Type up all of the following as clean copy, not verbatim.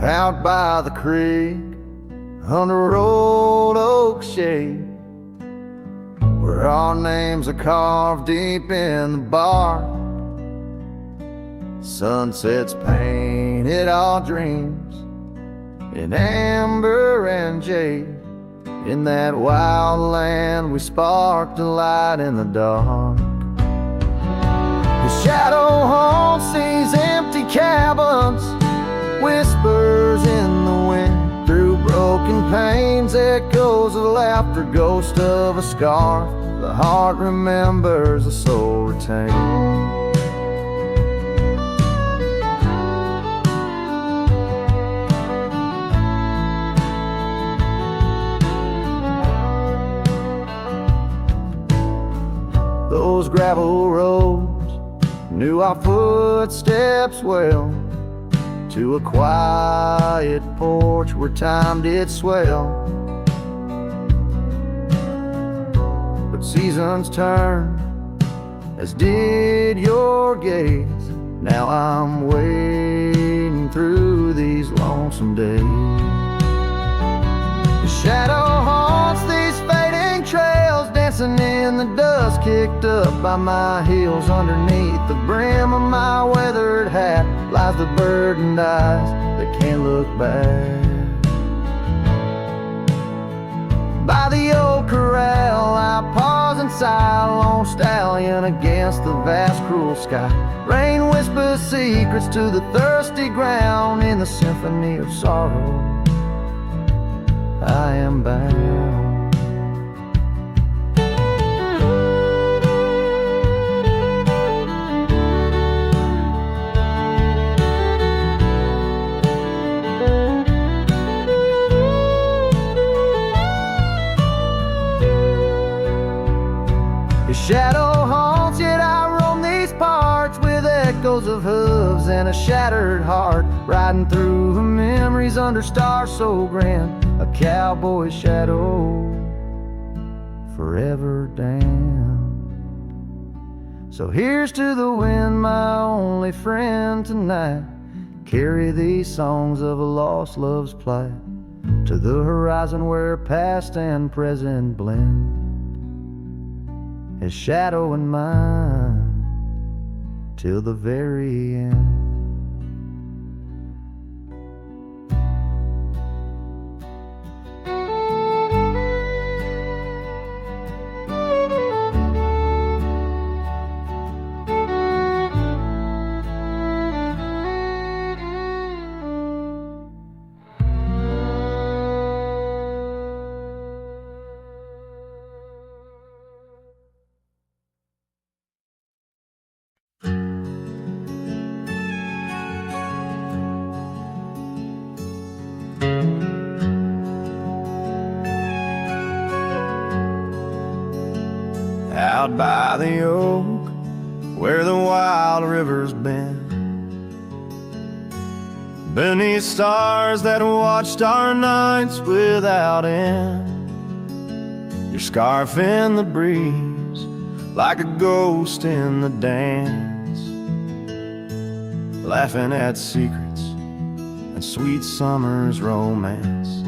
out by the creek, under old oak shade, where our names are carved deep in the bark. Sunsets painted our dreams in amber and jade. In that wild land we sparked a light in the dark. The shadow haunts these empty cabins, whispers in the wind. Through broken panes, echoes of laughter, ghost of a scar. The heart remembers, the soul retains. Those gravel roads knew our footsteps well, to a quiet porch where time did swell. But seasons turn, as did your gaze. Now I'm wading through these lonesome days. The shadow haunts these fading trails, dancing in the dust kicked up by my heels. Underneath the brim of my weathered hat lies the burdened eyes that can't look back. By the old corral I pause and sigh, lone stallion against the vast cruel sky. Rain whispers secrets to the thirsty ground. In the symphony of sorrow I am bound. Shadow haunts, yet I roam these parts with echoes of hooves and a shattered heart, riding through the memories under stars so grand. A cowboy shadow forever damned. So here's to the wind, my only friend tonight. Carry these songs of a lost love's plight to the horizon where past and present blend. His shadow and mine till the very end. Out by the oak, where the wild river's been, beneath stars that watched our nights without end. Your scarf in the breeze, like a ghost in the dance, laughing at secrets and sweet summer's romance.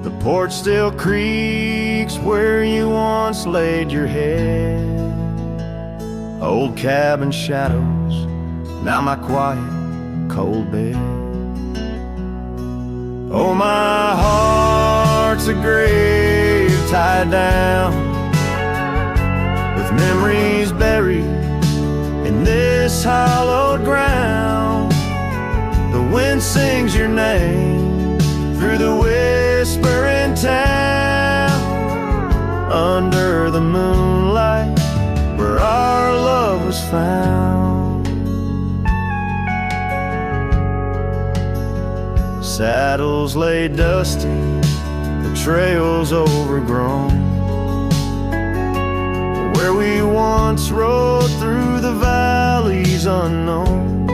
The porch still creaks where you once laid your head. Old cabin shadows, now my quiet, cold bed. Oh, my heart's a grave tied down, with memories buried in this hallowed ground. The wind sings your name through the whispering town, under the moonlight where our love was found. Saddles lay dusty, the trails overgrown, where we once rode through the valleys unknown.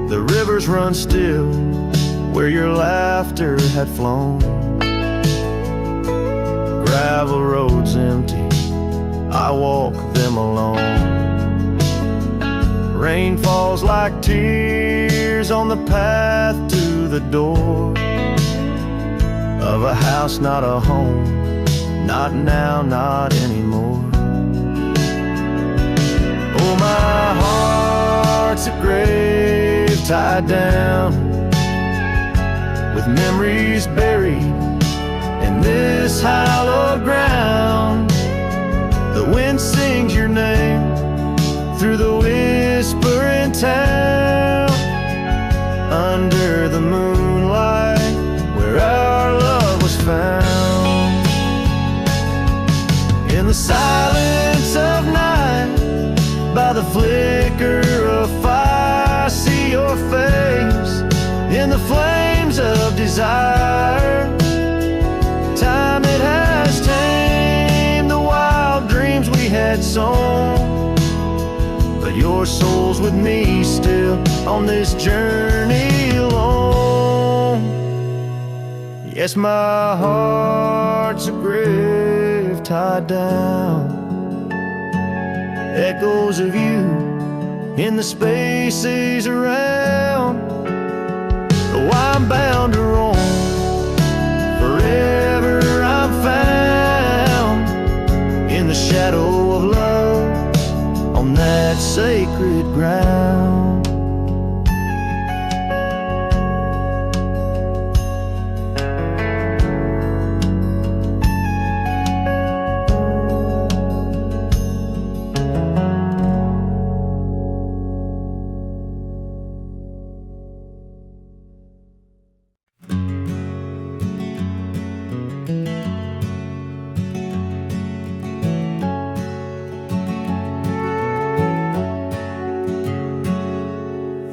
The rivers run still where your laughter had flown. Gravel roads empty, I walk them alone. Rain falls like tears on the path to the door of a house, not a home, not now, not anymore. Oh, my heart's a grave tied down with memories buried in this hallowed ground. The wind sings your name through the whispering town, under the moonlight where our love was found. In the silence of night, by the flicker of fire, I see your face in the flames of desire. Time it has tamed the wild dreams we had sown, but your soul's with me still on this journey alone. Yes, my heart's a grave tied down, echoes of you in the spaces around. Oh, I'm bound to roam, forever I'm found in the shadow of love on that sacred ground.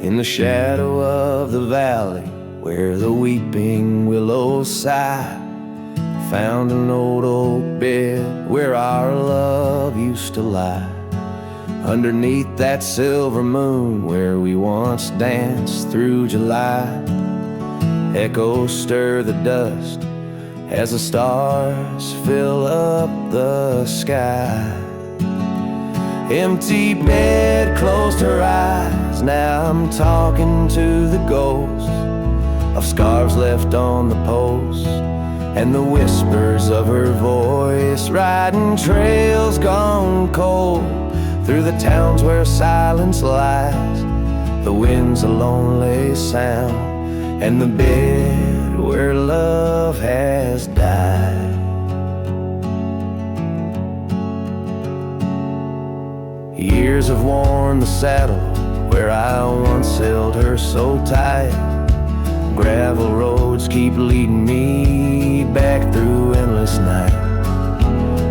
In the shadow of the valley where the weeping willows sigh, found an old oak bed where our love used to lie. Underneath that silver moon where we once danced through July, echoes stir the dust as the stars fill up the sky. Empty bed closed her eyes, now I'm talking to the ghost of scarves left on the post, and the whispers of her voice riding trails gone cold through the towns where silence lies. The wind's a lonely sound, and the bed where love has died. Years have worn the saddle where I once held her so tight. Gravel roads keep leading me back through endless night.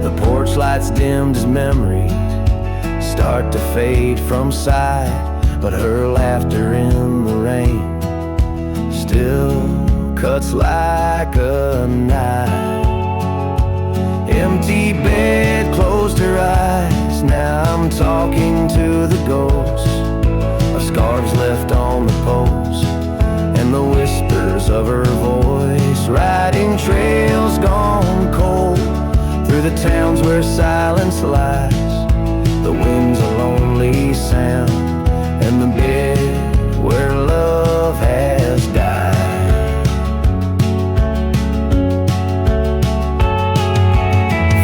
The porch lights dimmed as memories start to fade from sight, but her laughter in the rain still cuts like a knife. Empty bed closed her eyes, now I'm talking to the ghost of scarves left on the post, and the whispers of her voice riding trails gone cold through the towns where silence lies. The wind's a lonely sound, and the bed where love has died.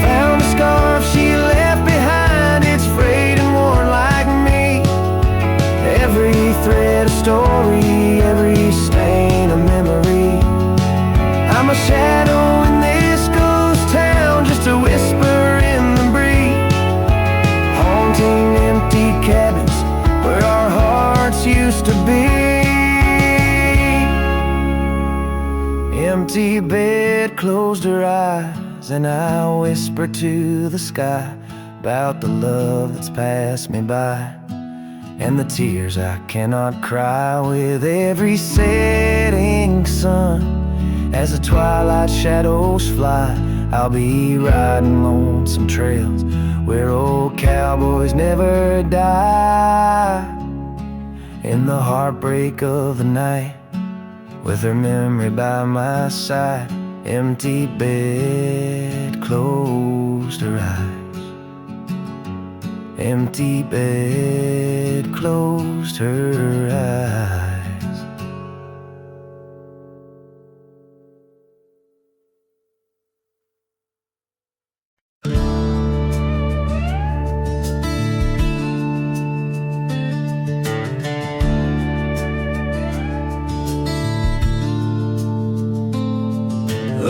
Found a scarf she left behind, it's frayed and worn like me. Every thread a story, every stain a memory. I'm a shadow in this ghost town, just a whisper in the breeze, haunting empty cabins where our hearts used to be. Empty bed closed her eyes, and I whisper to the sky about the love that's passed me by, and the tears I cannot cry with every setting sun. As the twilight shadows fly, I'll be riding lonesome trails where old cowboys never die. In the heartbreak of the night, with her memory by my side, empty bed closed her eyes. Empty bed closed her eyes.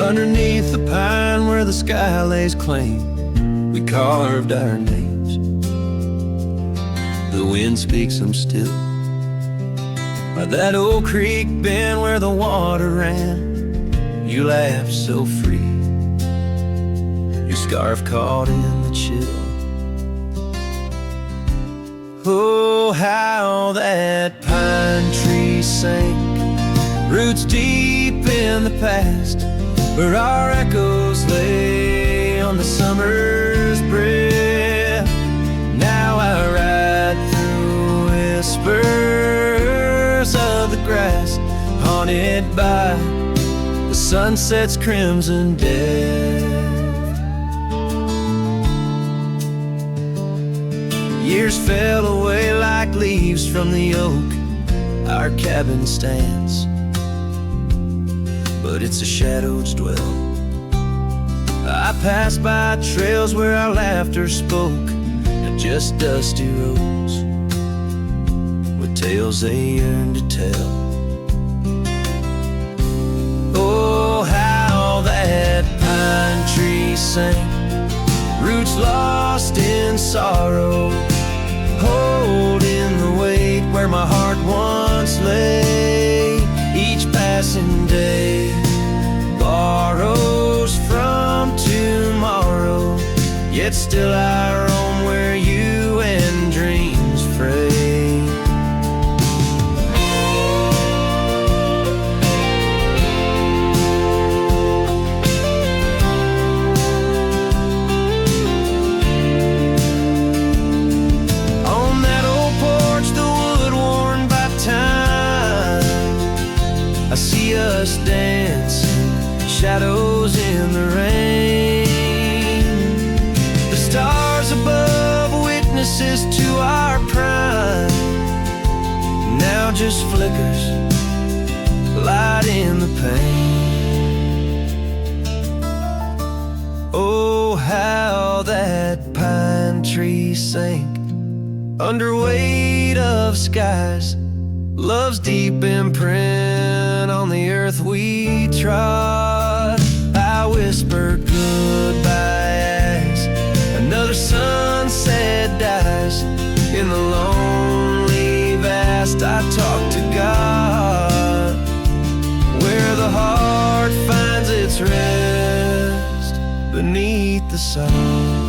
Underneath the pine where the sky lays claim, we carved our names. The wind speaks them still. By that old creek bend where the water ran, you laughed so free, your scarf caught in the chill. Oh, how that pine tree sank, roots deep in the past, where our echoes lay on the summer's breath. Now I ride through whispers of the grass, haunted by the sunset's crimson death. Years fell away like leaves from the oak our cabin stands, but it's a shadow's dwell. I passed by trails where our laughter spoke, and just dusty roads with tales they yearn to tell. Oh, how that pine tree sank, roots lost in sorrow, holding the weight where my heart once lay. Each passing day borrows from tomorrow, yet still I roam where you and dreams fray. Us dancing, shadows in the rain. The stars above, witnesses to our prime, now just flickers, light in the pain. Oh, how that pine tree sank under weight of skies, love's deep imprint on the earth we trod. I whispered goodbye as another sunset dies. In the lonely vast I talk to God, where the heart finds its rest beneath the sun.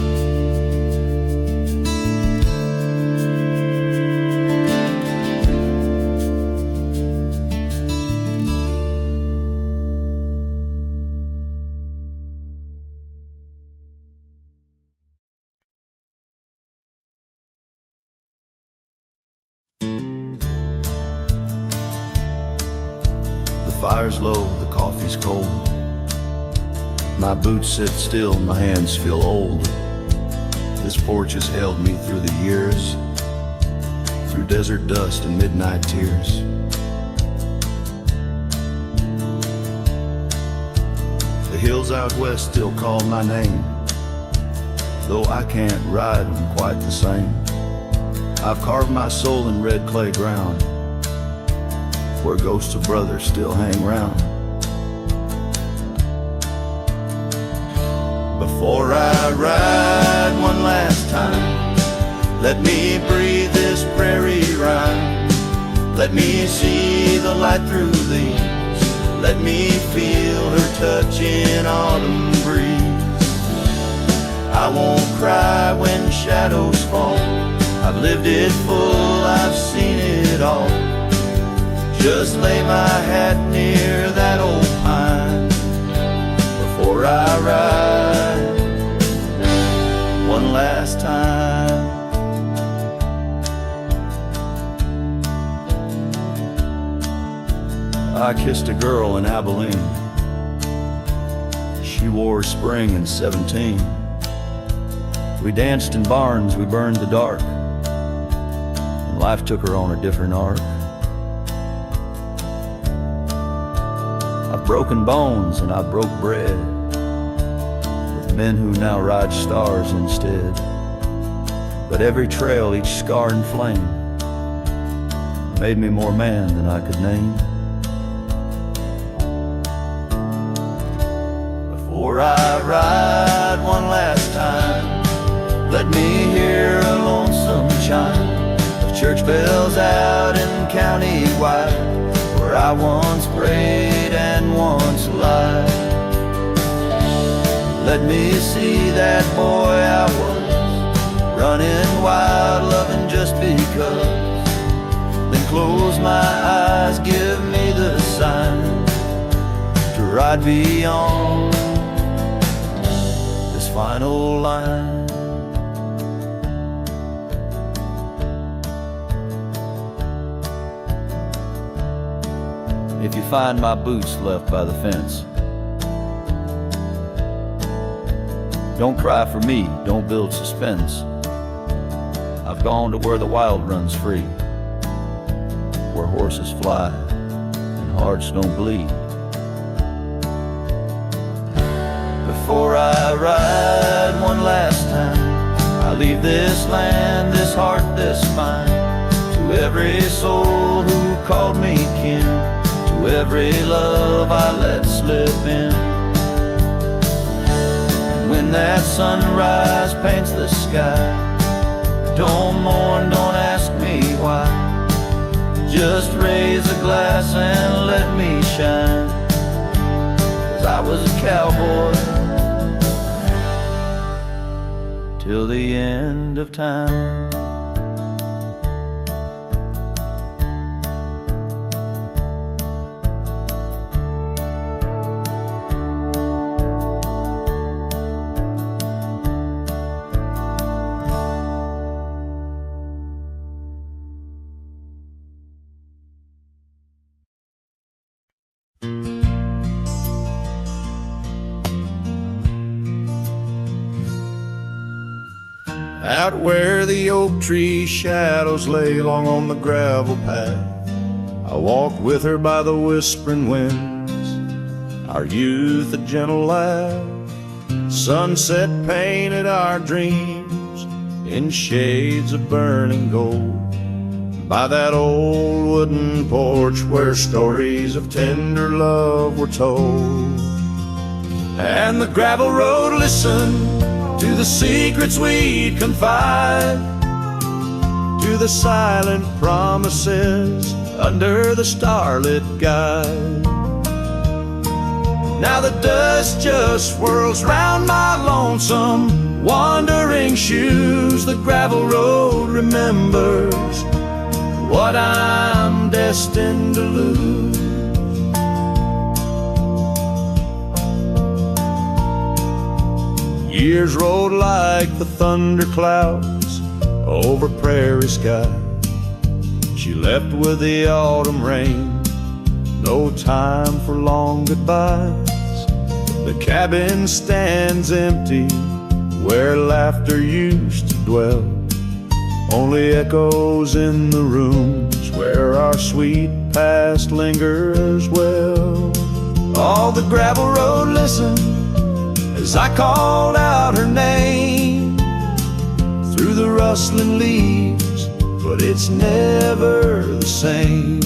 The fire's low, the coffee's cold. My boots sit still, my hands feel old. This porch has held me through the years, through desert dust and midnight tears. The hills out west still call my name, though I can't ride them quite the same. I've carved my soul in red clay ground, where ghosts of brothers still hang round. Before I ride one last time, let me breathe this prairie rhyme. Let me see the light through these, let me feel her touch in autumn breeze. I won't cry when shadows fall, I've lived it full, I've seen it all. Just lay my hat near that old pine before I ride one last time. I kissed a girl in Abilene. She wore spring in 17. We danced in barns, we burned the dark, and life took her on a different arc. I've broken bones and I broke bread with men who now ride stars instead. But every trail, each scar and flame made me more man than I could name. Before I ride one last time, let me hear a lonesome chime of church bells out in county wide, where I once prayed and once lied. Let me see that boy I was, running wild, loving just because. Then close my eyes, give me the sign to ride beyond this final line. If you find my boots left by the fence, don't cry for me, don't build suspense. I've gone to where the wild runs free, where horses fly and hearts don't bleed. Before I ride one last time, I leave this land, this heart, this mind, to every soul who called me kin, to every love I let slip in. When that sunrise paints the sky, don't mourn, don't ask me why. Just raise a glass and let me shine, 'cause I was a cowboy till the end of time. Out where the oak tree shadows lay long on the gravel path, I walked with her by the whispering winds, our youth a gentle laugh. Sunset painted our dreams in shades of burning gold, by that old wooden porch where stories of tender love were told. And the gravel road listened to the secrets we'd confide, to the silent promises under the starlit guide. Now the dust just swirls round my lonesome wandering shoes. The gravel road remembers what I'm destined to lose. Years rolled like the thunder clouds over prairie sky. She left with the autumn rain, no time for long goodbyes. The cabin stands empty where laughter used to dwell, only echoes in the rooms where our sweet past lingers well. All the gravel road listened as I called out her name through the rustling leaves, but it's never the same.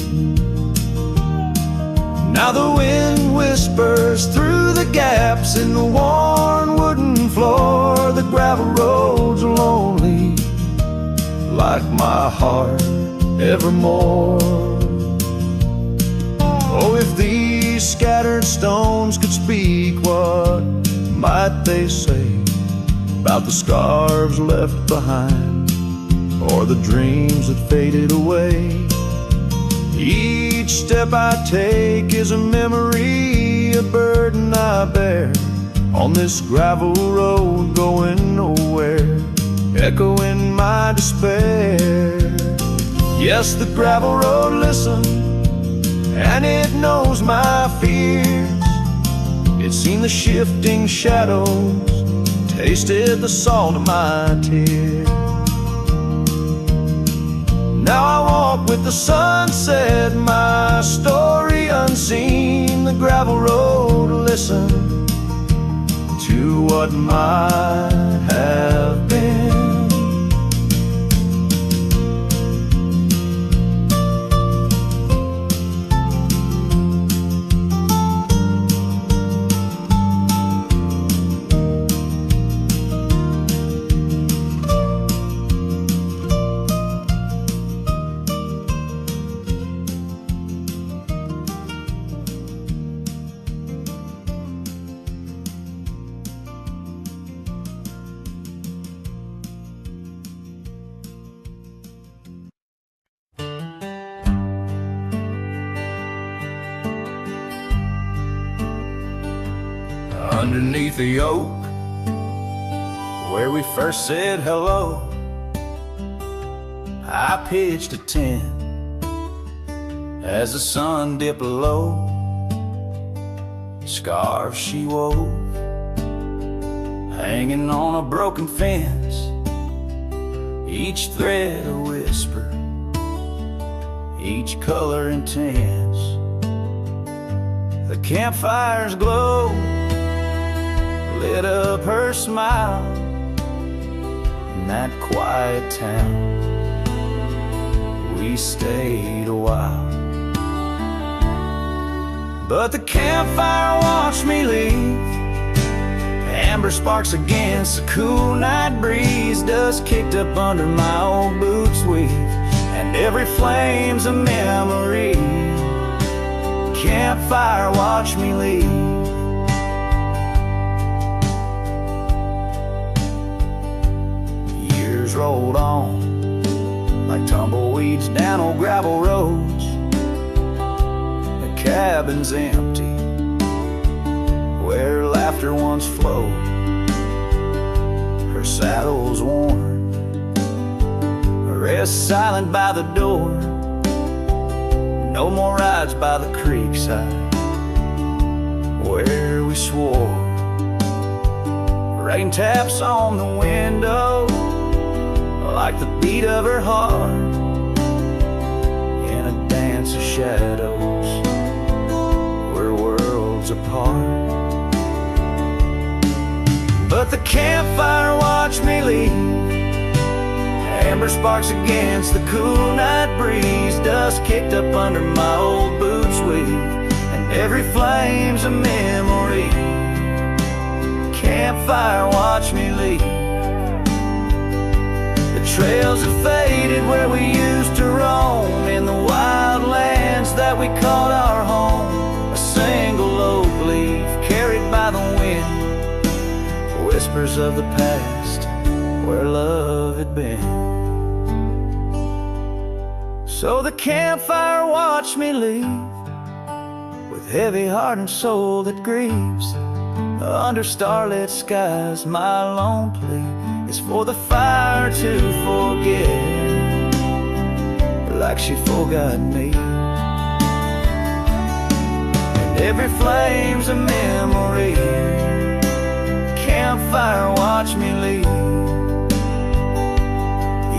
Now the wind whispers through the gaps in the worn wooden floor. The gravel road's lonely, like my heart evermore. Oh, if these scattered stones could speak, what might they say about the scars left behind, or the dreams that faded away? Each step I take is a memory, a burden I bear on this gravel road going nowhere, echoing my despair. Yes, the gravel road listens, and it knows my fears. It's seen the shifting shadows, tasted the salt of my tears. Now I walk with the sunset, my story unseen. The gravel road listen to what might have been. underneath the oak where we first said hello. I pitched a tent as the sun dipped low. Scarves she wove, hanging on a broken fence, each thread a whisper, each color intense. The campfire's glow lit up her smile in that quiet town. We stayed a while, but the campfire watched me leave. Amber sparks against the cool night breeze, dust kicked up under my old boots weave, and every flame's a memory. Campfire watched me leave. Years rolled on like tumbleweeds down old gravel roads. The cabin's empty where laughter once flowed. Her saddle's worn, her rest silent by the door. No more rides by the creekside where we swore. Rain taps on the window like the beat of her heart in a dance of shadows, we're worlds apart. But the campfire watched me leave. Amber sparks against the cool night breeze, dust kicked up under my old boots weave, and every flame's a memory. Campfire watched me leave. The trails have faded where we used to roam, in the wild lands that we called our home. A single oak leaf carried by the wind, whispers of the past where love had been. So the campfire watched me leave, with heavy heart and soul that grieves. Under starlit skies my lone plea is for the fire to forget, like she forgot me. And every flame's a memory. Campfire watch me leave.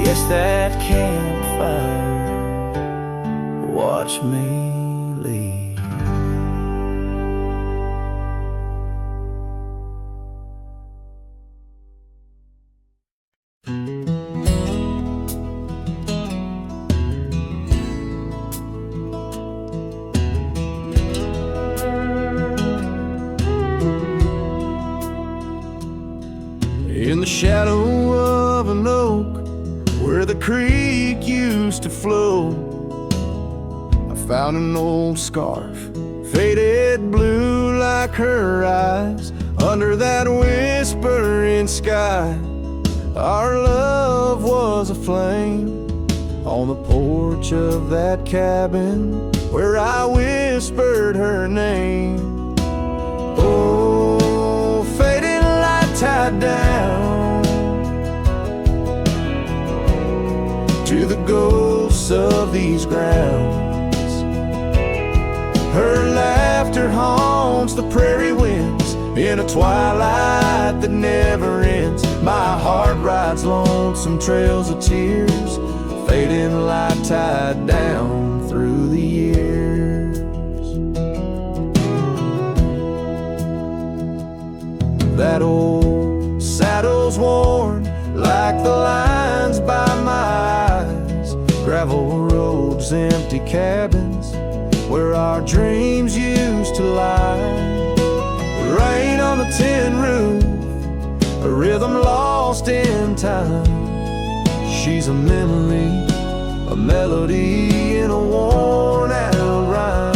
Yes, that campfire watch me leave. In the shadow of an oak where the creek used to flow, I found an old scarf, faded blue like her eyes. Under that whispering sky, our love was a flame. On the porch of that cabin where I whispered her name. Oh, fading light tied down to the ghosts of these grounds. Her laughter haunts the prairie winds in a twilight that never ends. My heart rides lonesome trails of tears, fading light tied down through the years. That old saddle's worn like the lines by my eyes. Gravel roads, empty cabins where our dreams used to lie. Rain on the tin roof, a rhythm lost in time. She's a memory, a melody in a worn out rhyme.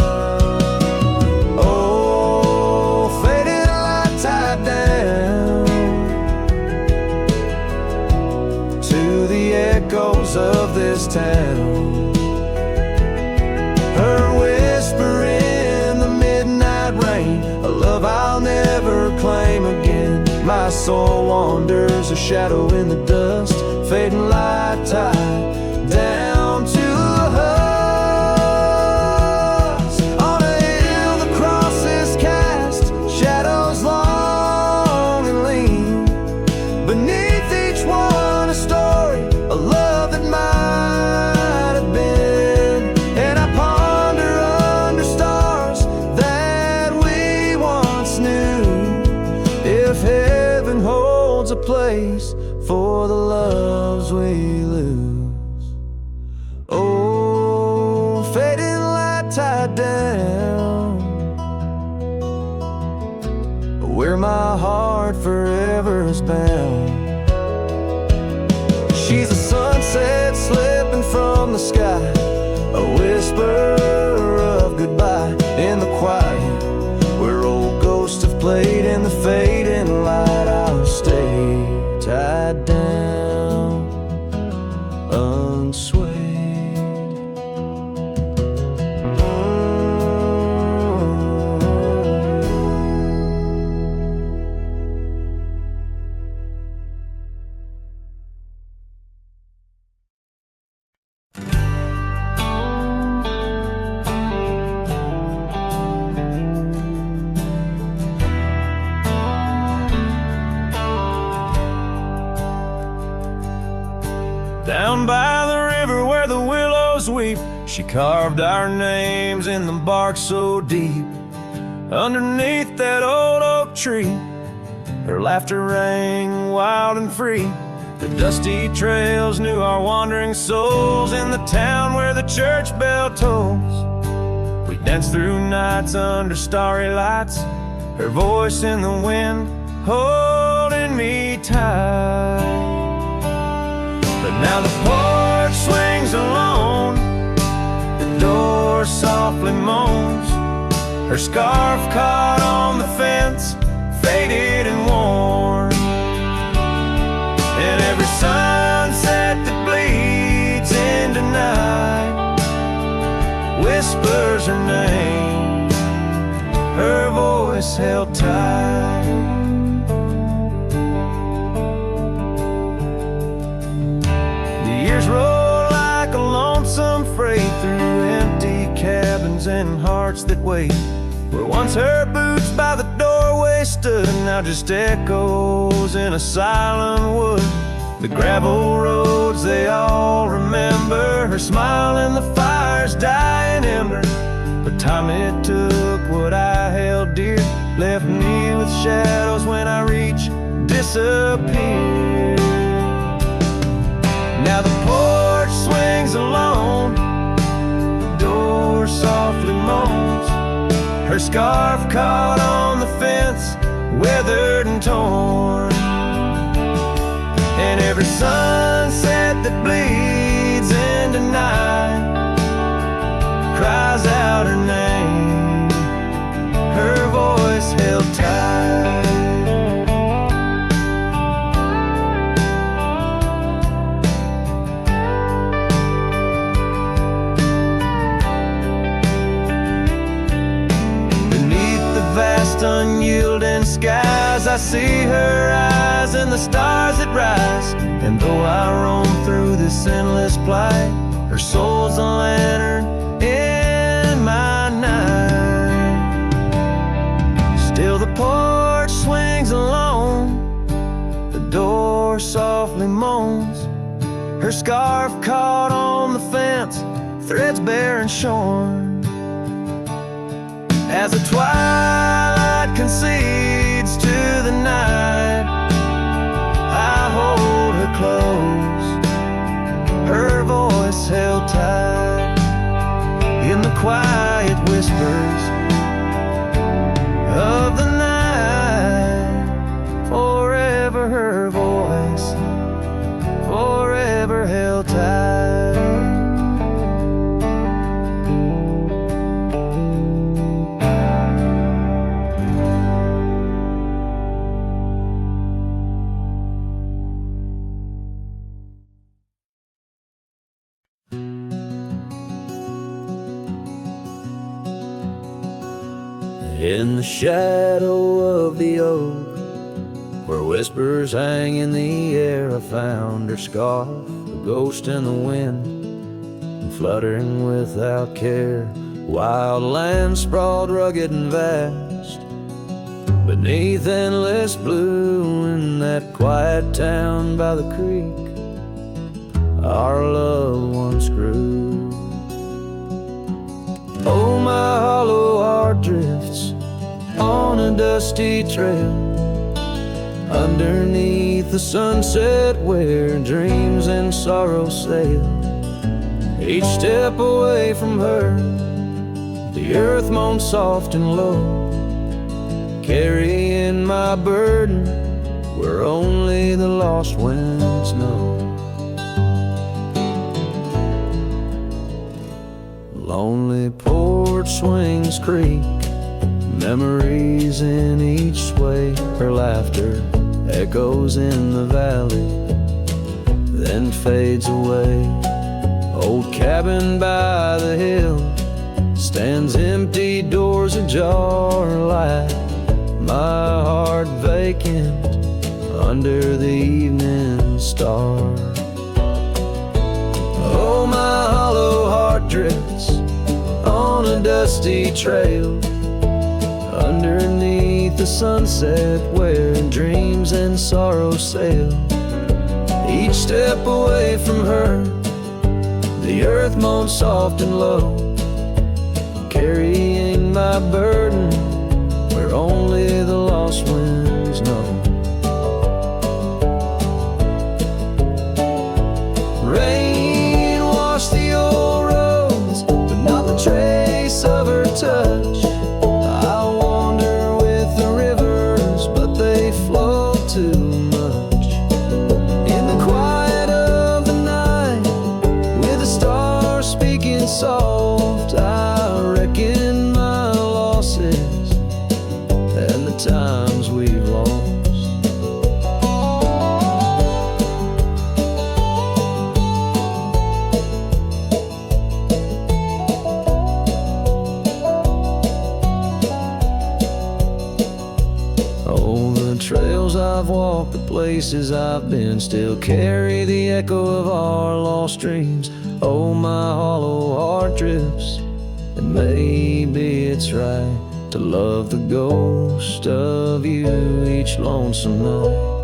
Oh, faded light tied down to the echoes of this town. Her whisper in the midnight rain, a love I'll never claim. my soul wanders, a shadow in the dust, fading light tide down to a husk. On a hill the cross is cast, shadows long and lean. Beneath each one a story, a love that might have been. And I ponder under stars that we once knew, if heaven holds a place for the loves we lose. Oh, fading light tide down, where my heart forever is bound. She's a sunset slipping from the sky, a whisper of goodbye in the quiet, where old ghosts have played in the fading light. I'll stay tied down, unswayed. Down by the river where the willows weep, she carved our names in the bark so deep. Underneath that old oak tree, her laughter rang wild and free. The dusty trails knew our wandering souls in the town where the church bell tolls. We danced through nights under starry lights, her voice in the wind holding me tight. But now the porch swings alone, the door softly moans, her scarf caught on the fence, faded and worn. And every sunset that bleeds into night whispers her name, her voice held tight. Years roll like a lonesome freight through empty cabins and hearts that wait, where once her boots by the doorway stood, now just echoes in a silent wood. The gravel roads they all remember, her smile in the fire's dying ember. But time it took what I held dear, left me with shadows when I reach disappear. Now the porch swings alone, the door softly moans, her scarf caught on the fence, weathered and torn. And every sunset that bleeds into night cries out her name, her voice held tight. Vast unyielding skies, I see her eyes and the stars that rise. And though I roam through this endless plight, her soul's a lantern in my night. Still the porch swings alone, the door softly moans, her scarf caught on the fence, threads bare and shorn. As the twilight concedes to the night, I hold her close, her voice held tight. In the quiet whispers of the night, forever her voice, forever held tight. In the shadow of the oak, where whispers hang in the air. I found her scarf, a ghost in the wind, and fluttering without care. Wild land sprawled rugged and vast, beneath endless blue. In that quiet town by the creek, our love once grew. Oh, my hollow heart drifts on a dusty trail, underneath the sunset where dreams and sorrow sail. Each step away from her, the earth moans soft and low, carrying my burden where only the lost winds know. Lonely porch swings creak, memories in each sway. Her laughter echoes in the valley, then fades away. Old cabin by the hill stands empty, doors ajar, light my heart vacant under the evening star. Oh, my hollow heart drifts on a dusty trail, underneath the sunset where dreams and sorrow sail. Each step away from her, the earth moans soft and low, carrying my burden where only the lost winds know. Rain washed the old roads, but not the trace of her touch. I wander with the rivers, but they flow too much. In the quiet of the night, with the stars speaking soft, I reckon my losses and the times we've lost. Oh, the trails I've walked, the places I've been, still carry the echo of our lost dreams. Oh, my hollow heart drifts, and maybe it's right to love the ghost of you each lonesome night.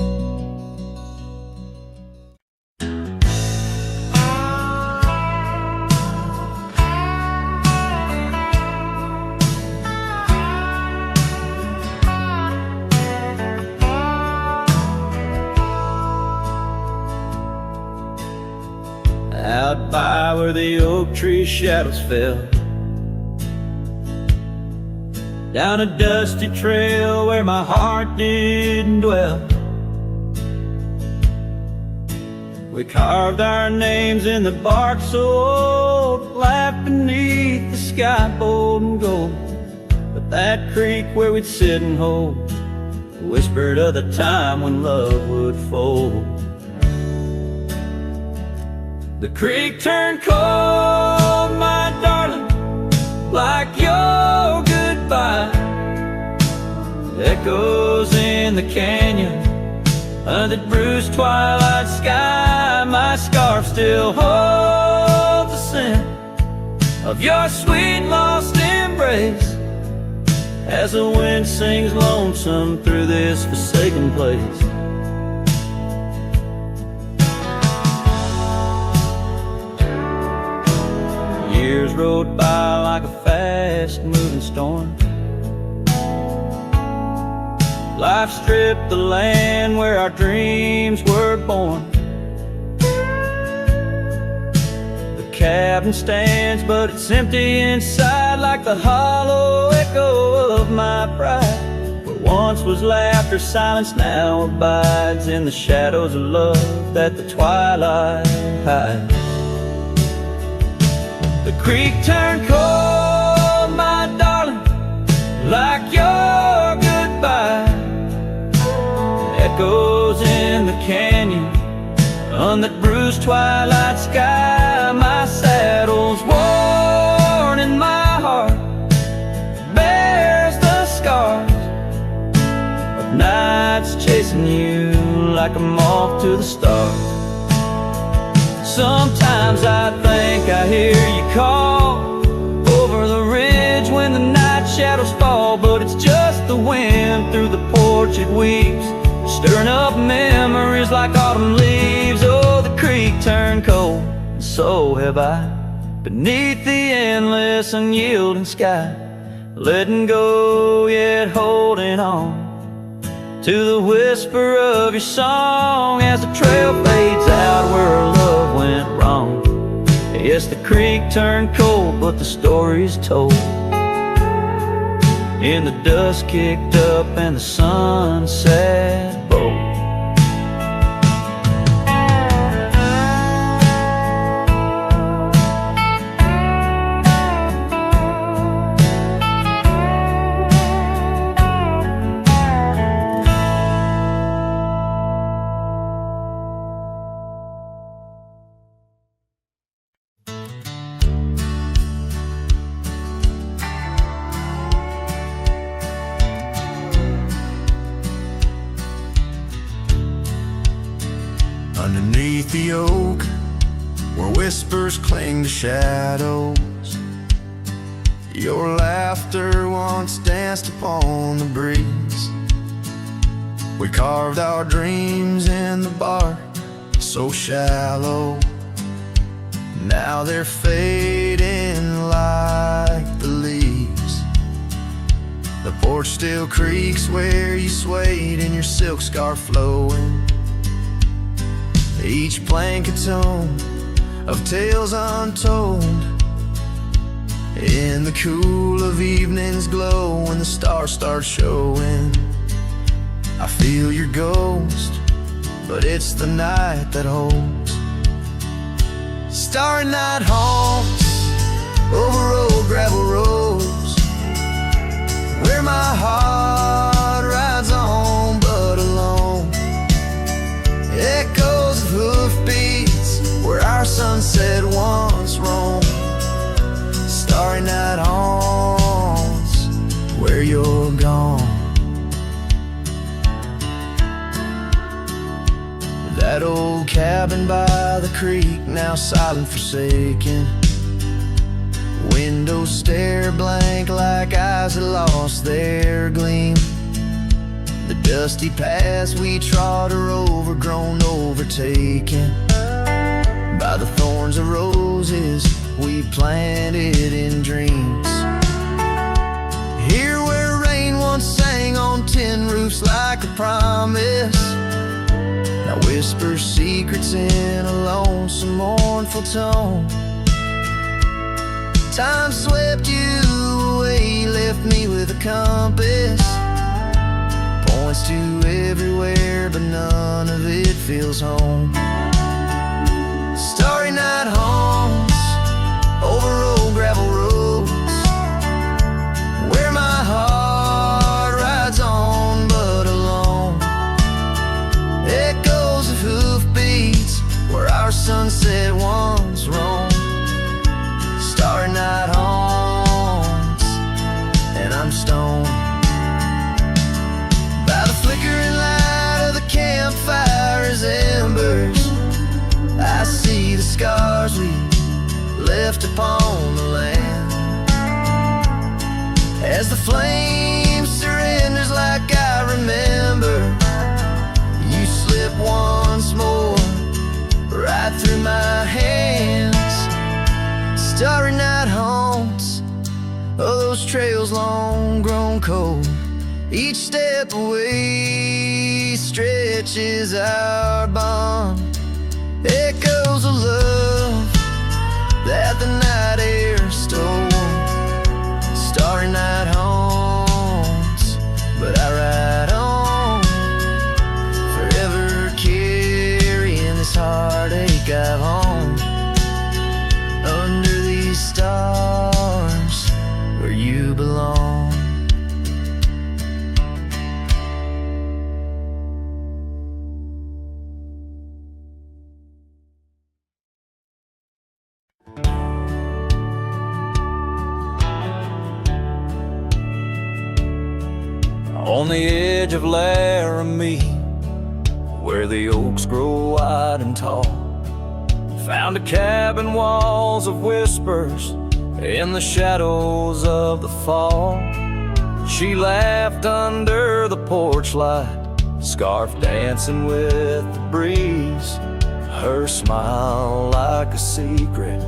Out by where the oak tree shadows fell, down a dusty trail where my heart didn't dwell, we carved our names in the bark so old, laughed beneath the sky bold and gold. But that creek where we'd sit and hold whispered of the time when love would fold. The creek turned cold, my darling, like your goodbye. Echoes in the canyon, under the bruised twilight sky. My scarf still holds the scent of your sweet lost embrace, as the wind sings lonesome through this forsaken place. Years rode by like a fast-moving storm. Life stripped the land where our dreams were born. The cabin stands, but it's empty inside, like the hollow echo of my pride. Where once was laughter, silence now abides in the shadows of love that the twilight hides. The creek turned cold, my darling, like your goodbye. Echoes in the canyon, on that bruised twilight sky. My saddle's worn and my heart bears the scars of nights chasing chasing you like a moth to the stars. Sometimes I think I hear you call over the ridge when the night shadows fall, but it's just the wind through the porch it weeps, stirring up memories like autumn leaves. Oh, the creek turned cold, and so have I, beneath the endless unyielding sky, letting go yet holding on to the whisper of your song as the trail fades out where our love went wrong. Yes, the creek turned cold, but the story's told in the dust kicked up and the sunset boat. Underneath the oak, where whispers cling to shadows, your laughter once danced upon the breeze. We carved our dreams in the bark, so shallow. Now they're fading like the leaves. The porch still creaks where you swayed in your silk scarf flowing. Each plank a tone of tales untold. In the cool of evening's glow, when the stars start showing, I feel your ghost, but it's the night that holds. Starry night haunts over old gravel roads, where my heart rides on but alone. Echoes of hoofbeats where our sunset once roamed. Starry night haunts where you're gone. That old cabin by the creek, now silent, forsaken. Windows stare blank like eyes that lost their gleam. The dusty paths we trod are overgrown, overtaken by the thorns of roses we planted in dreams. Here where rain once sang on tin roofs like a promise, now whispers secrets in a lonesome, mournful tone. Time swept you away, left me with a compass. Points to everywhere, but none of it feels home. Starry night haunts over old gravel roads, where my heart rides on but alone. Echoes of hoofbeats where our sunset once roamed. Starry night haunts, and I'm stoned by the flickering light of the campfire's embers. I see the scars we left upon the land, as the flame surrenders like I remember. You slip once more right through my hands. Starry night haunts, oh, those trails long grown cold. Each step away stretches our bond. Echoes of love that the night air stole. Starry night haunts, but I ride on, forever carrying this heartache I've owned. Under these stars where you belong. On the edge of Laramie, where the oaks grow wide and tall. Found a cabin, walls of whispers in the shadows of the fall. She laughed under the porch light, scarf dancing with the breeze. Her smile like a secret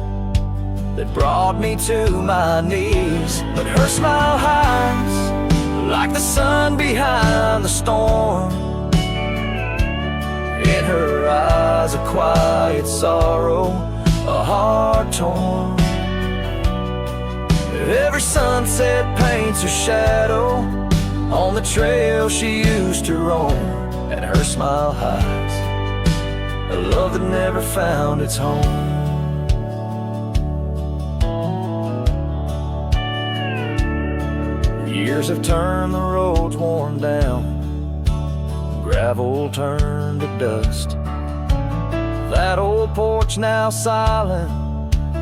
that brought me to my knees. But her smile hides like the sun behind the storm. In her eyes a quiet sorrow, a heart torn. Every sunset paints her shadow on the trail she used to roam. And her smile hides a love that never found its home. Years have turned the roads worn down, gravel turned to dust. That old porch now silent,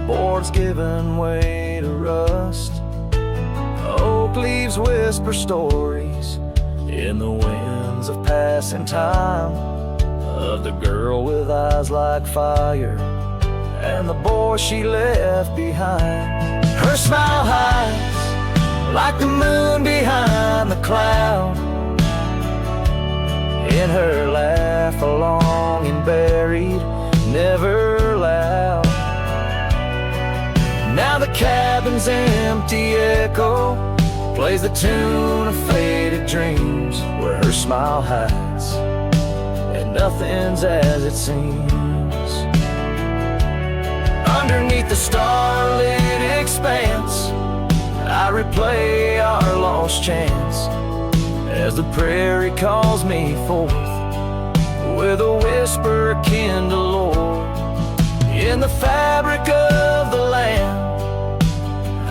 boards giving way to rust. Oak leaves whisper stories in the winds of passing time, of the girl with eyes like fire and the boy she left behind. Her smile hides like the moon behind the cloud. In her laugh a longing buried, never loud. Now the cabin's empty echo plays the tune of faded dreams, where her smile hides and nothing's as it seems. Underneath the starlit expanse I replay our lost chance, as the prairie calls me forth with a whisper akin to lore. In the fabric of the land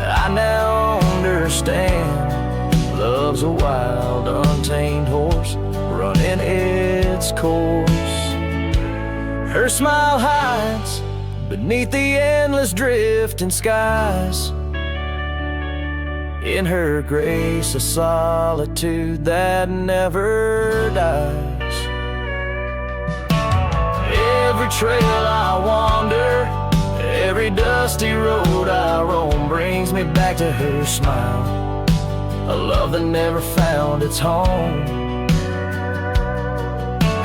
I now understand, love's a wild untamed horse running its course. Her smile hides beneath the endless drifting skies. In her grace a solitude that never dies. Every trail I wander, every dusty road I roam, brings me back to her smile, a love that never found its home.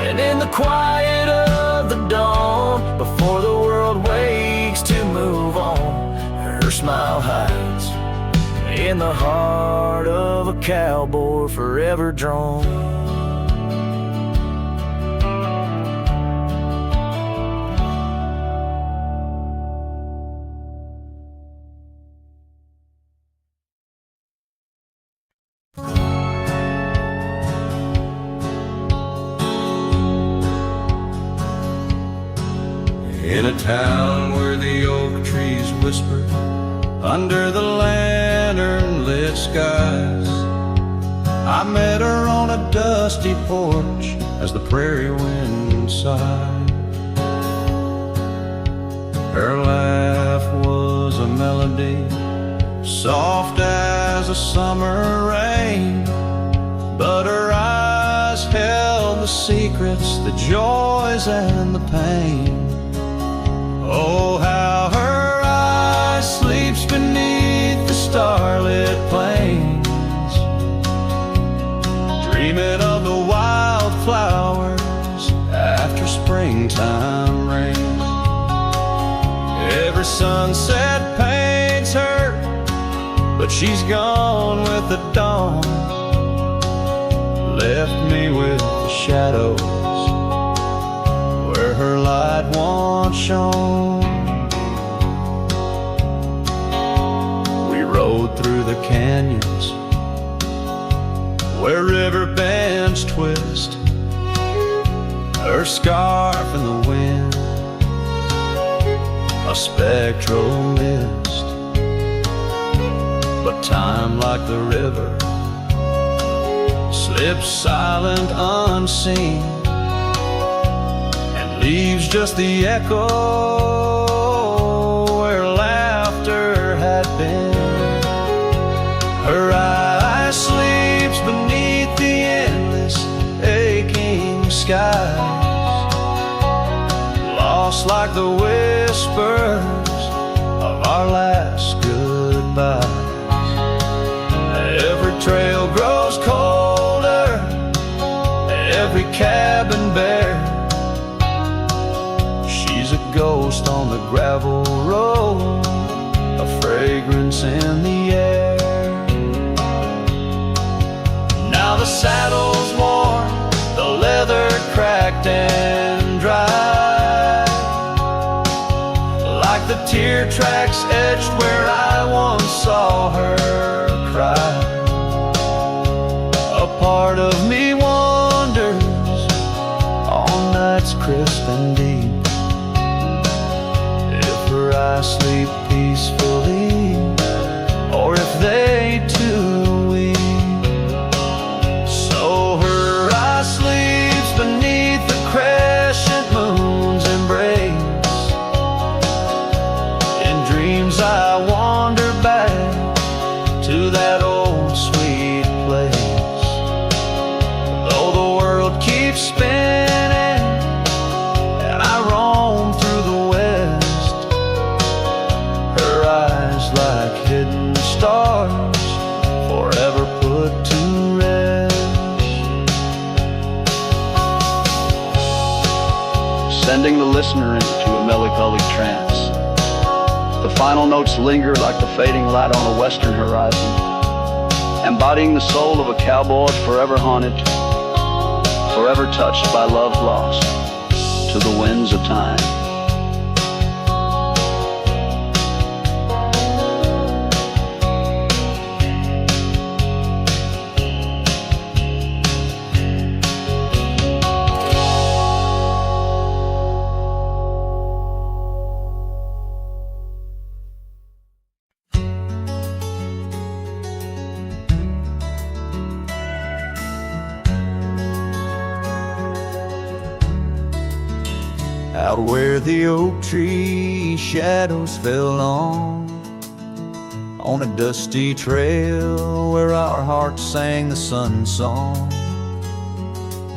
And in the quiet of the dawn, before the world wakes to move on, her smile hides in the heart of a cowboy forever drawn. In a town where the oak trees whisper under the lantern-lit skies, I met her on a dusty porch as the prairie wind sighed. Her laugh was a melody, soft as a summer rain, but her eyes held the secrets, the joys and the pain. Oh, how her eye sleeps beneath the starlit plains, dreaming of the wildflowers after springtime rain. Every sunset paints her, but she's gone with the dawn, left me with the shadows where her light once shone. We rode through the canyons where river bends twist, her scarf in the wind, a spectral mist. But time, like the river, slips silent unseen, leaves just the echo where laughter had been. Her eye sleeps beneath the endless aching sky, lost like the whispers of our last goodbyes. Every trail grows colder, every cabin bare. She's a ghost on the gravel road, a fragrance in the air. Now the saddle's worn, the leather cracked and dry, like the tear tracks etched where I once saw her cry. A part of me wonders on nights crisp and deep if her eyes sleep peacefully or if they too weep. So her eye sleeps beneath the crescent moon's embrace. In dreams I wander back to that old sweet place. Though the world keeps spinning and I roam through the west, her eyes like hidden stars forever put to rest. Sending the listener into a melancholy trance. The final notes linger like the fading light on a western horizon, embodying the soul of a cowboy forever haunted, forever touched by love lost to the winds of time. Out where the oak tree shadows fell on a dusty trail where our hearts sang the sun song.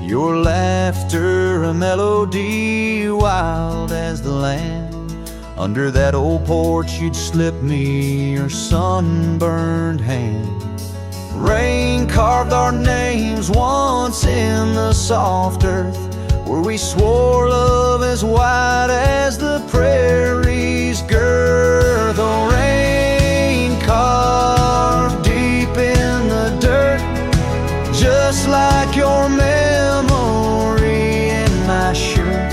Your laughter a melody wild as the land. Under that old porch you'd slip me your sunburned hand. Rain carved our names once in the soft earth, where we swore love as wide as the prairie's girth. Oh, rain carved deep in the dirt, just like your memory in my shirt.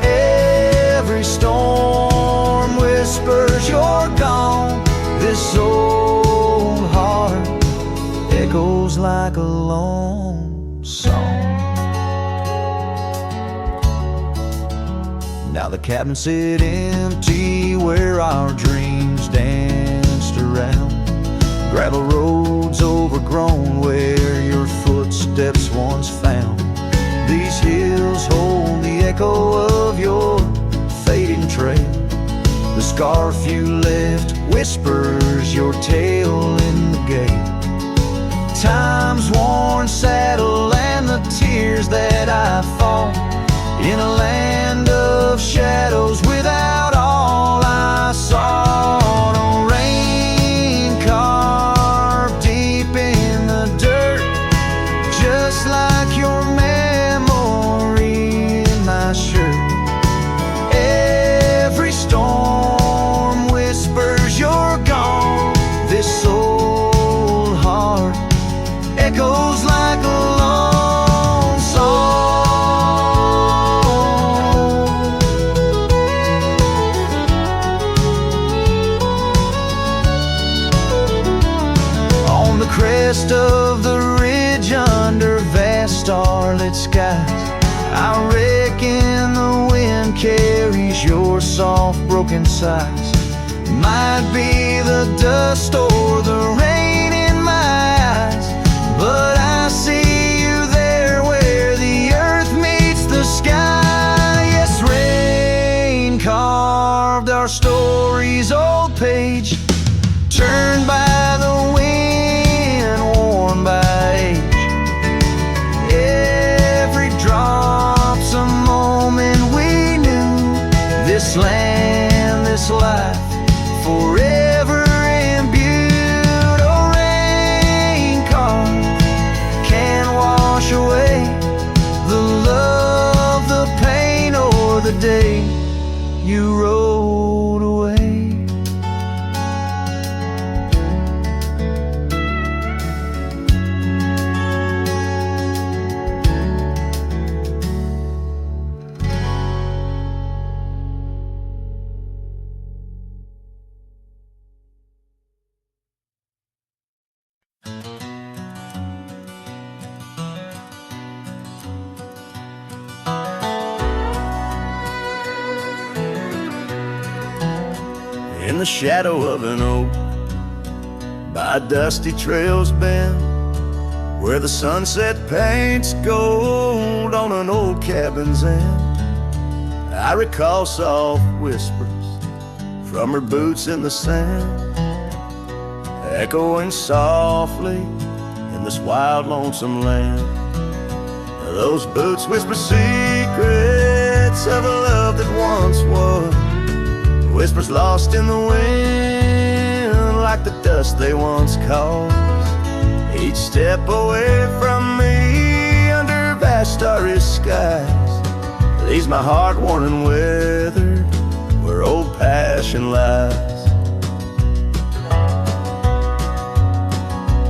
Every storm whispers you're gone. This old heart echoes like a lone song. Now the cabin sit empty where our dreams danced around. Gravel roads overgrown where your footsteps once found. These hills hold the echo of your fading trail. The scarf you left whispers your tale in the gate. Time's worn saddle and the tears that I fought in a land of shadows without all I saw. No rain carved deep in the dirt, just like your memory in my shirt. Every storm whispers you're gone. This old heart echoes like a lone song. Crest of the ridge under vast starlit skies, I reckon the wind carries your soft broken sighs. Might be the dust or the rain in my eyes, but I see you there where the earth meets the sky. Yes, rain carved our story's old page, turned by the wind, worn by age. Every drop's a moment we knew, the shadow of an oak, by dusty trails bend, where the sunset paints gold on an old cabin's end. I recall soft whispers from her boots in the sand, echoing softly in this wild, lonesome land. Those boots whisper secrets of a love that once was, whispers lost in the wind like the dust they once caused. Each step away from me under vast starry skies leaves my heart worn and weathered where old passion lies.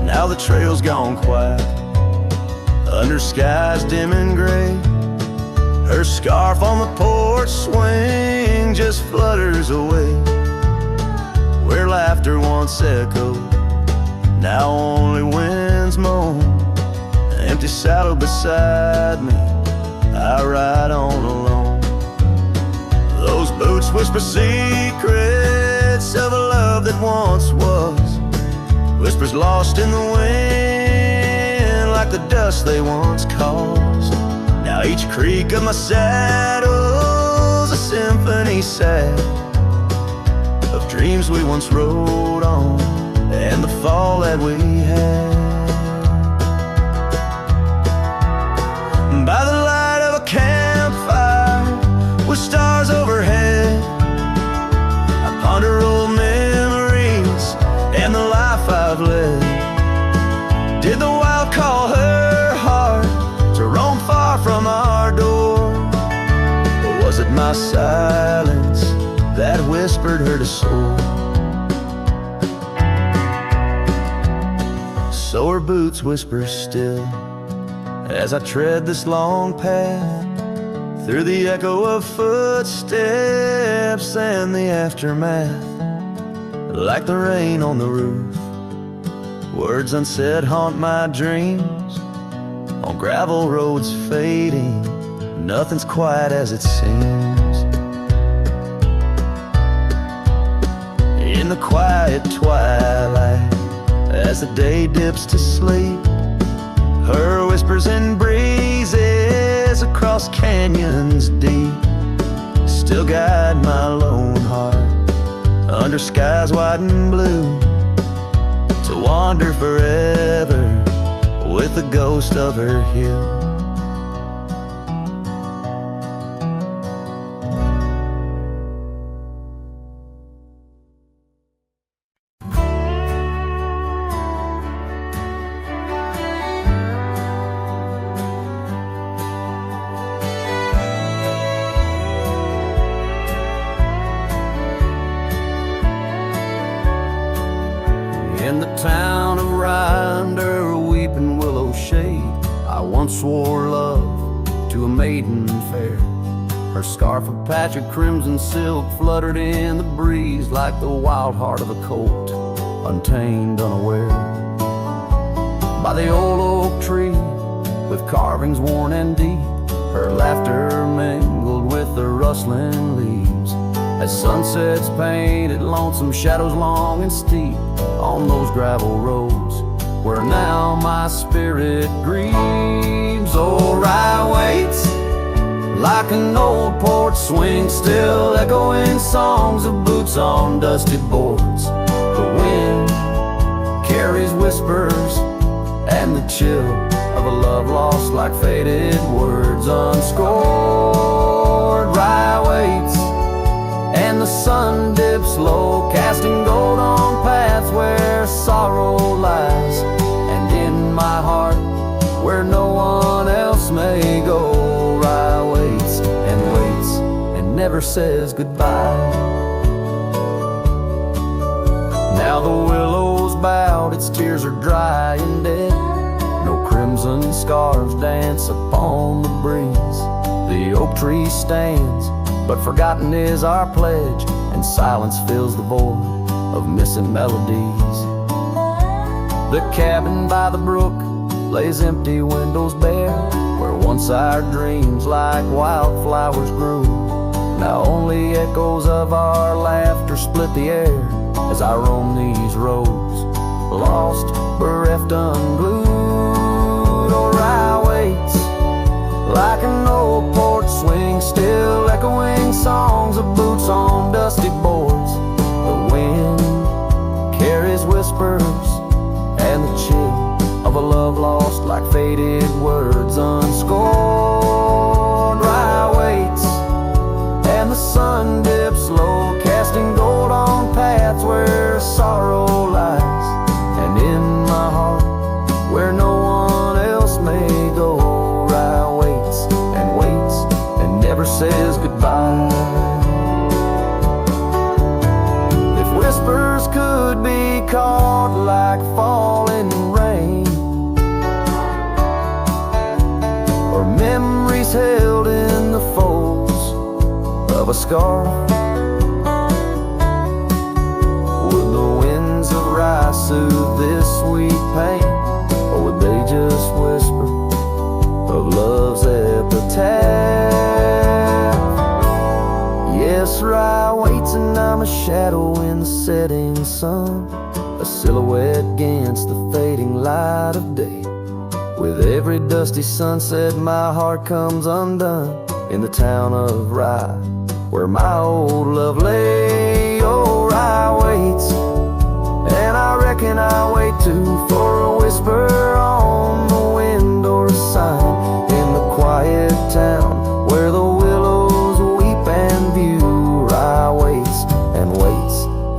Now the trail's gone quiet under skies dim and gray. Her scarf on the porch swing just flutters away. Where laughter once echoed, now only winds moan. An empty saddle beside me, I ride on alone. Those boots whisper secrets of a love that once was, whispers lost in the wind like the dust they once caused. Now each creak of my saddle's a symphony sad of dreams we once rode on and the fall that we had. By the light of a campfire with stars overhead, I ponder old memories and the life I've led. Did the wild call her heart to roam far from our door? Or was it my silence that whispered her to soar? So her boots whisper still as I tread this long path through the echo of footsteps and the aftermath. Like the rain on the roof, words unsaid haunt my dreams. On gravel roads fading, nothing's quite as it seems. In the quiet twilight, as the day dips to sleep, her whispers and breezes across canyons deep still guide my lone heart under skies white and blue, to wander forever with the ghost of her hill. In the town of Rye, under a weeping willow shade, I once swore love to a maiden fair. Her scarf, a patch of crimson silk, fluttered in the breeze like the wild heart of a colt, untamed, unaware. By the old oak tree, with carvings worn and deep, her laughter mingled with the rustling leaves, as sunsets painted lonesome shadows long and steep on those gravel roads where now my spirit grieves. Oh, Rye waits like an old porch swing, still echoing songs of boots on dusty boards. The wind carries whispers and the chill of a love lost like faded words unscored. Rye waits and the sun dips low, casting gold on paths where sorrow lies, and in my heart where no one else may go. Rye waits and never says goodbye. Now the willow's bowed, its tears are dry and dead. No crimson scarves dance upon the breeze. The oak tree stands, but forgotten is our pledge, and silence fills the void of missing melodies. The cabin by the brook lays empty, windows bare, where once our dreams like wildflowers grew. Now only echoes of our laughter split the air as I roam these roads, lost, bereft, unglued. Orion waits like an old porch swing, still echoing songs of boots on dusty boards. The wind carries whispers and the chill of a love lost like faded words unscored. Rye waits and the sun dips low, casting gold on paths where sorrow lies. And in my heart, where no one else may go, Rye waits and never says goodbye. If whispers could be caught like falling rain, or memories held in the folds of a scarf, would the winds of Rye soothe this sweet pain, or would they just whisper of love's epitaph? Yes, Rye waits and I'm a shadow in the setting sun, a silhouette against the fading light of day. With every dusty sunset my heart comes undone in the town of Rye, where my old love lay. Oh, Rye waits, and I reckon I wait too, for a whisper on the wind or a sign in the quiet town where the willows weep and view. Rye waits,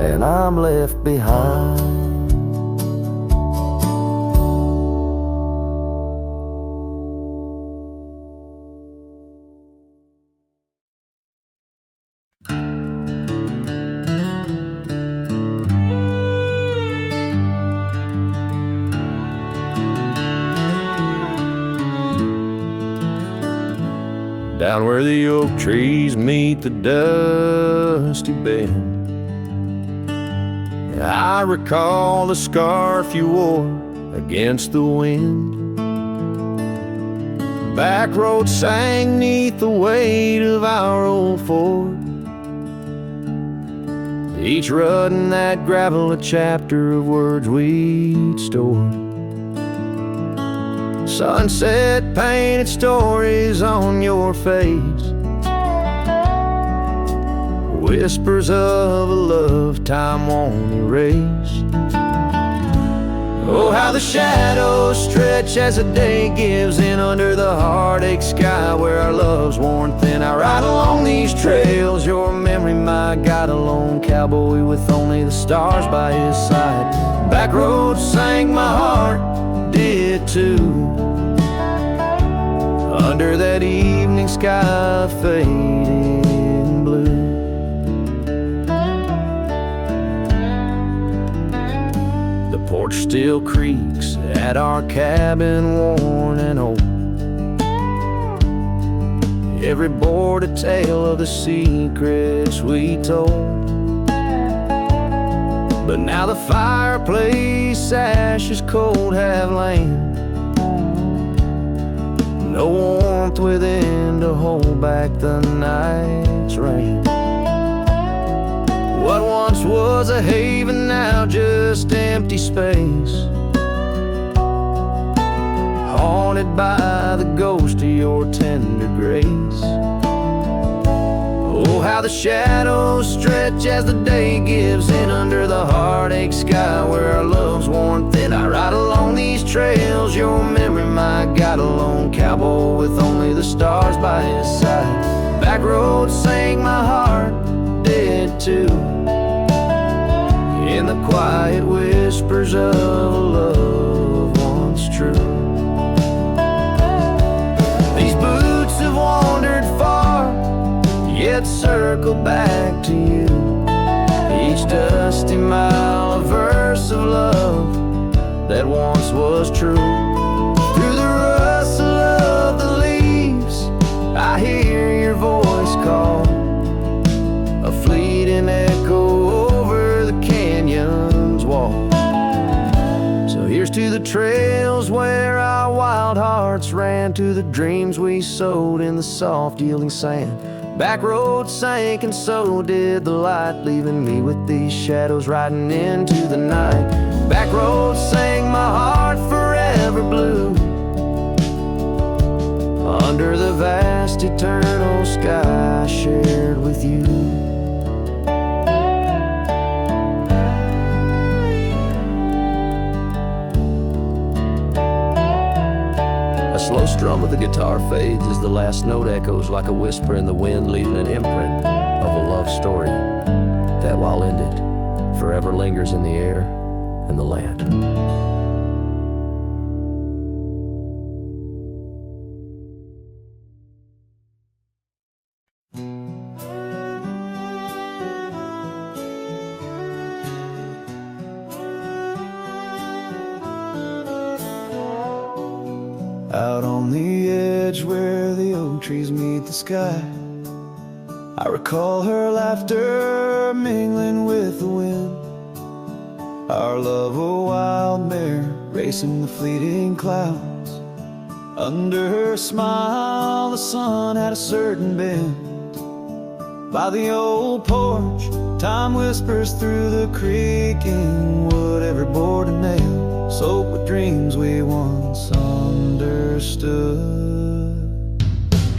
and I'm left behind. Down where the oak trees meet the dusty bend, I recall the scarf you wore against the wind. Back road sang 'neath the weight of our old Ford, each rut in that gravel a chapter of words we'd stored. Sunset painted stories on your face, whispers of a love time won't erase. Oh, how the shadows stretch as the day gives in under the heartache sky where our love's worn thin. I ride along these trails, your memory my guide, a lone cowboy with only the stars by his side. Back roads sang my heart did too, under that evening sky fading blue. The porch still creaks at our cabin, worn and old, every board a tale of the secrets we told. But now the fireplace ashes cold have lain, no warmth within to hold back the night's rain. What once was a haven now just empty space, haunted by the ghost of your tender grace. Oh, how the shadows stretch as the day gives in under the heartache sky where our love's worn thin. I ride along these trails, your memory my guide, a lone cowboy with only the stars by his side. Back roads sang my heart did too, in the quiet whispers of a love once true. These boots have wandered far, yet circle back to you. Each dusty mile a verse of love that once was true. Through the rustle of the leaves I hear your voice call, a fleeting echo over the canyon's wall. So here's to the trails where our wild hearts ran, to the dreams we sowed in the soft yielding sand. Back road sank and so did the light, leaving me with these shadows riding into the night. Back road sang my heart forever blue, under the vast eternal sky I shared with you. A slow strum of the guitar fades as the last note echoes like a whisper in the wind, leaving an imprint of a love story that, while ended, forever lingers in the air and the land. Out on the edge where the oak trees meet the sky, I recall her laughter mingling with the wind. Our love a wild mare racing the fleeting clouds. Under her smile the sun had a certain bend. By the old porch time whispers through the creaking wood, every board and nail soaked with dreams we once understood.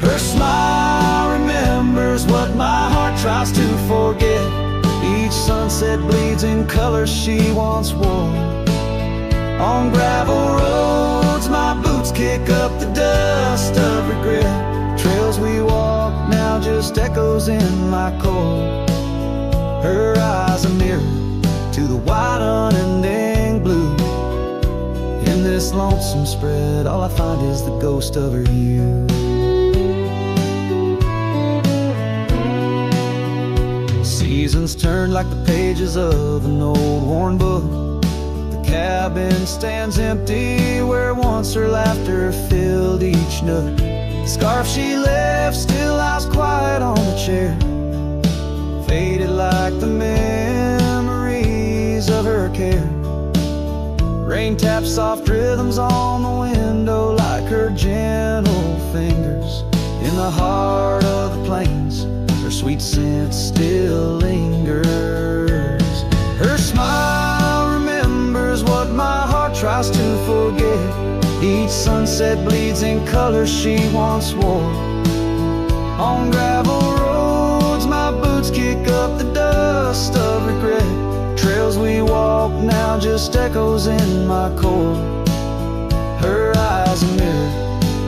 Her smile remembers what my heart tries to forget. Each sunset bleeds in colors she once wore. On gravel roads my boots kick up the dust of regret. Trails we walk now just echoes in my core. Her eyes a mirror to the wide unending blue. In this lonesome spread all I find is the ghost of her youth. Seasons turn like the pages of an old worn book. The cabin stands empty where once her laughter filled each nook. The scarf she left still lies quiet on the chair, faded like the memories of her care. Rain taps soft rhythms on the window like her gentle fingers. In the heart of the plains her sweet scent still lingers. Her smile remembers what my heart tries to forget. Each sunset bleeds in colors she once wore. On gravel roads my boots kick up the dust of regret. Trails we walk now just echoes in my core. Her eyes a mirror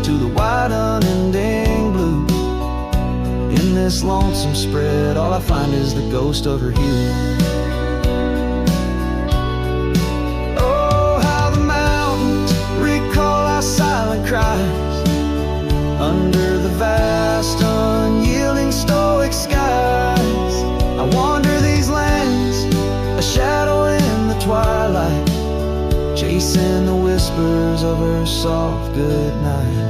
to the wide unending blue. In this lonesome spread all I find is the ghost of her hue. Oh, how the mountains recall our silent cries under the vast unyielding stoic skies. I wander these lands, a shadow in the twilight, chasing the whispers of her soft goodnight.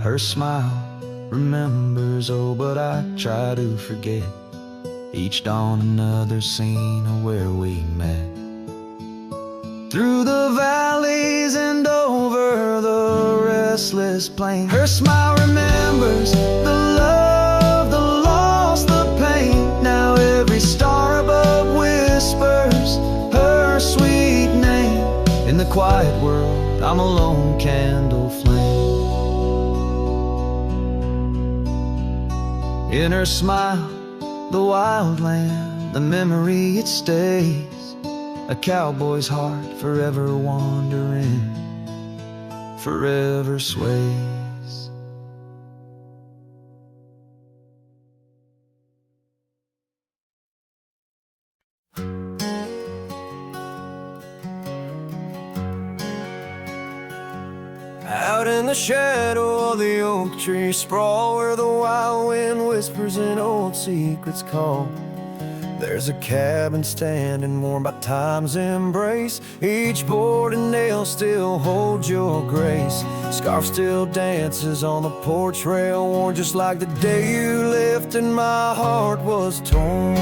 Her smile remembers, oh, but I try to forget. Each dawn another scene of where we met. Through the valleys and over the restless plain, her smile remembers the love, the loss, the pain. Now every star above whispers her sweet name. In the quiet world I'm a lone candle flame. In her smile, the wild land, the memory it stays. A cowboy's heart forever wandering, forever sways. Out in the shadow of the oak tree sprawl, where the wild wind whispers and old secrets call. There's a cabin standing warm by time's embrace. Each board and nail still holds your grace. Scarf still dances on the porch rail, worn just like the day you left and my heart was torn.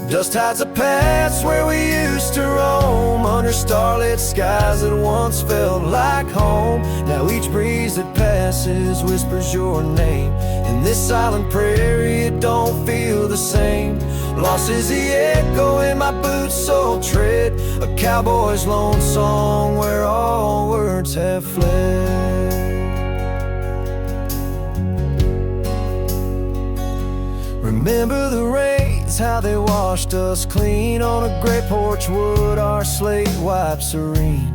Dust hides the past where we used to roam, under starlit skies that once felt like home. Now each breeze that passes whispers your name. In this silent prairie it don't feel the same. Lost is the echo in my boots' sole tread, a cowboy's lone song where all words have fled. Remember the rains, how they washed us clean. On a gray porch wood our slate wiped serene.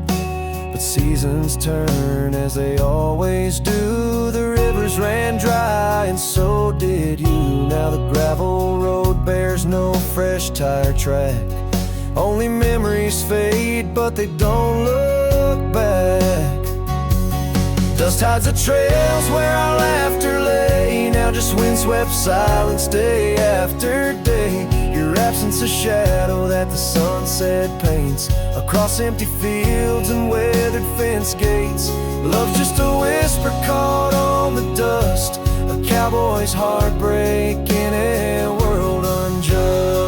But seasons turn as they always do. The rivers ran dry and so did you. Now the gravel road bears no fresh tire track. Only memories fade but they don't look back. Dust hides the trails where our laughter lay. Now just windswept silence day after day. Your absence a shadow that the sunset paints across empty fields and weathered fence gates. Love's just a whisper caught on the dust, a cowboy's heartbreak in a world unjust.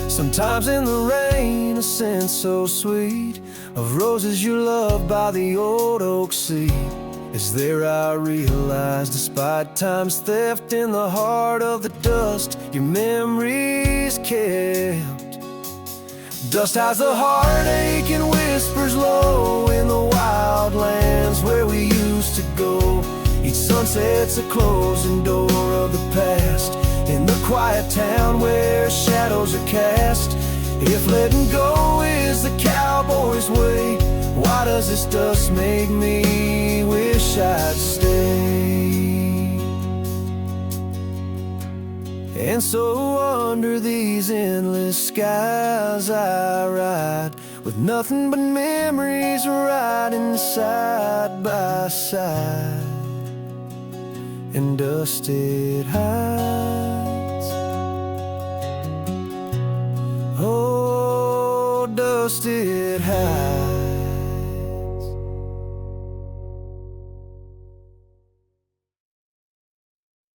Sometimes in the rain, a scent so sweet of roses you loved by the old oak seat. Is there I realize, despite time's theft, in the heart of the dust, your memories kept. Dust hides the heartache and whispers low in the wild lands where we used to go. Each sunset's a closing door of the past, in the quiet town where shadows are cast. If letting go is the cowboy's way, why does this dust make me wish I'd stay? And so under these endless skies I ride, with nothing but memories riding side by side. And dust it hides, oh, dust it hides.